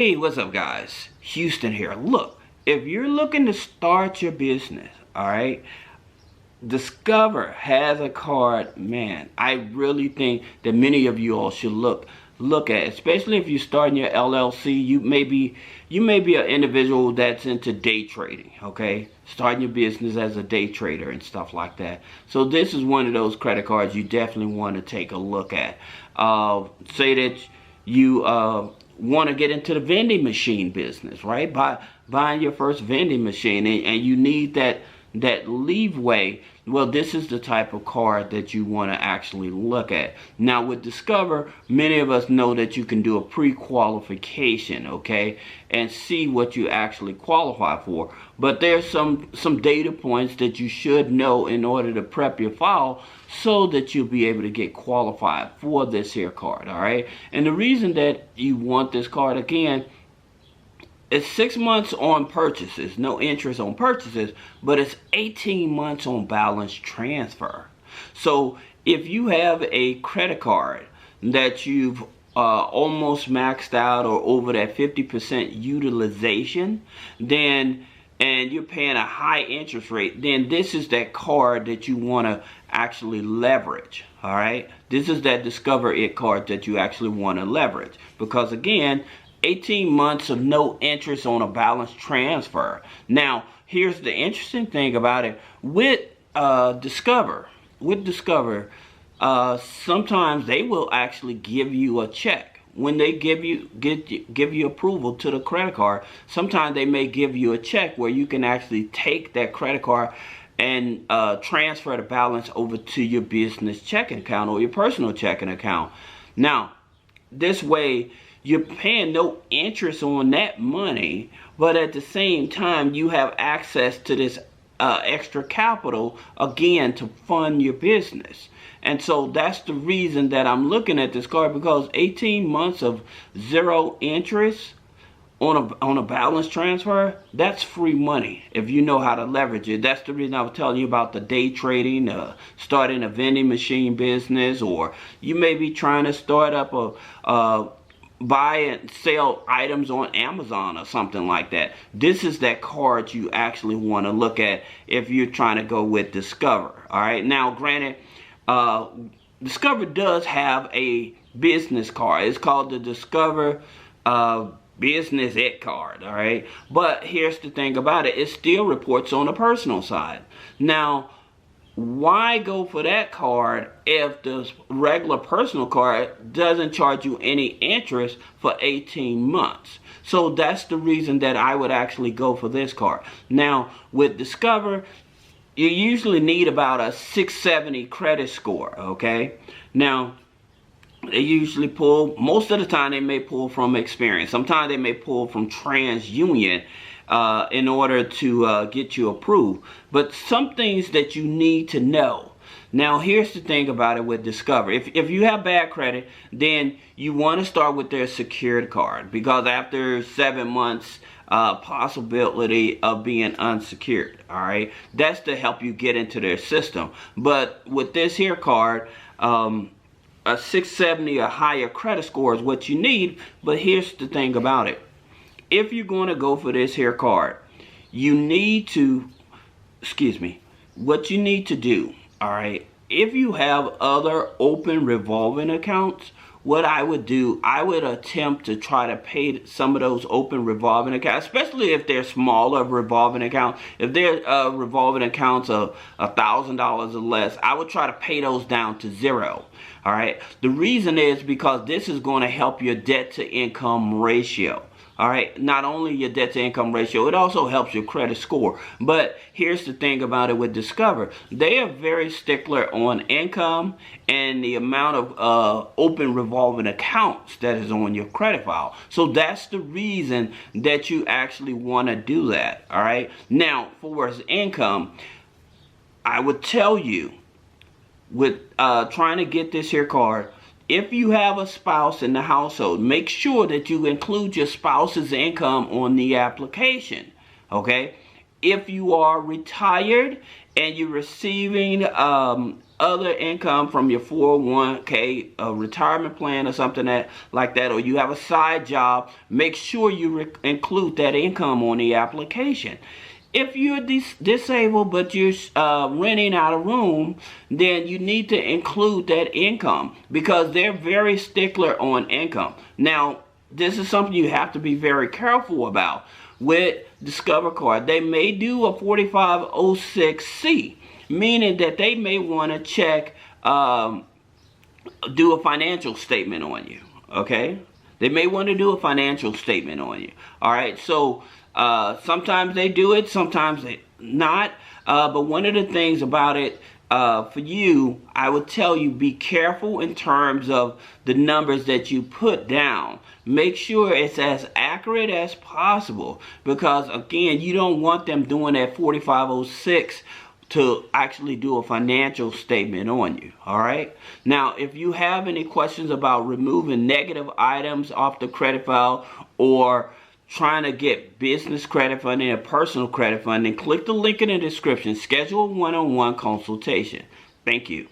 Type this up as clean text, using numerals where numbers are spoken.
Hey, what's up, guys? Houston here. Look, if you're looking to start your business, all right, Discover has a card, man. I really think that many of you all should look at, especially if you're starting your LLC. You may be an individual that's into day trading, okay? Starting your business as a day trader and stuff like that. So this is one of those credit cards you definitely want to take a look at. Say that you want to get into the vending machine business, right? Buying your first vending machine, and you need that leeway. Well, this is the type of card that you want to actually look at. Now with Discover, many of us know that you can do a pre-qualification, okay, and see what you actually qualify for. But there's some data points that you should know in order to prep your file so that you'll be able to get qualified for this here card, all right? And the reason that you want this card, again, it's 6 months on purchases, no interest on purchases, but it's 18 months on balance transfer. So if you have a credit card that you've almost maxed out or over that 50% utilization, then and you're paying a high interest rate, then this is that card that you want to actually leverage. All right, this is that Discover It card that you actually want to leverage, because again, 18 months of no interest on a balance transfer. Now, here's the interesting thing about it. With Discover, sometimes they will actually give you a check. When they give you approval to the credit card, sometimes they may give you a check where you can actually take that credit card and transfer the balance over to your business checking account or your personal checking account. Now, this way, you're paying no interest on that money, but at the same time, you have access to this extra capital, again, to fund your business. And so that's the reason that I'm looking at this card, because 18 months of zero interest on a balance transfer, that's free money if you know how to leverage it. That's the reason I was telling you about the day trading, starting a vending machine business, or you may be trying to start up buy and sell items on Amazon or something like that. This is that card you actually want to look at if you're trying to go with Discover. All right, now granted, Discover does have a business card. It's called the Discover Business It card. All right, but here's the thing about it: it still reports on the personal side. Now, why go for that card if the regular personal card doesn't charge you any interest for 18 months? So that's the reason that I would actually go for this card. Now, with Discover, you usually need about a 670 credit score, okay? Now, they usually pull, most of the time they may pull from Experian. Sometimes they may pull from TransUnion in order to get you approved. But some things that you need to know. Now, here's the thing about it with Discover. If you have bad credit, then you want to start with their secured card, because after 7 months, possibility of being unsecured, all right? That's to help you get into their system. But with this here card, a 670 or higher credit score is what you need. But here's the thing about it: if you're going to go for this here card, you need to, what you need to do, all right, if you have other open revolving accounts, what I would do, I would attempt to try to pay some of those open revolving accounts, especially if they're smaller revolving accounts. If they're revolving accounts of $1,000 or less, I would try to pay those down to zero. All right. The reason is because this is going to help your debt to income ratio. All right, not only your debt to income ratio, it also helps your credit score. But here's the thing about it with Discover: they are very stickler on income and the amount of open revolving accounts that is on your credit file. So that's the reason that you actually want to do that. All right, now for income, I would tell you, with trying to get this here card, if you have a spouse in the household, make sure that you include your spouse's income on the application, okay? If you are retired and you're receiving other income from your 401k, a retirement plan or something like that, or you have a side job, make sure you include that income on the application. If you're disabled but you're renting out a room, then you need to include that income because they're very stickler on income. Now, this is something you have to be very careful about. With Discover Card, they may do a 4506C, meaning that they may want to check, do a financial statement on you, okay? They may want to do a financial statement on you, all right? So sometimes they do it, sometimes they not, but one of the things about it, for you, I would tell you be careful in terms of the numbers that you put down. Make sure it's as accurate as possible because, again, you don't want them doing that 4506 to actually do a financial statement on you, all right? Now, if you have any questions about removing negative items off the credit file or trying to get business credit funding or personal credit funding, click the link in the description. Schedule a one-on-one consultation. Thank you.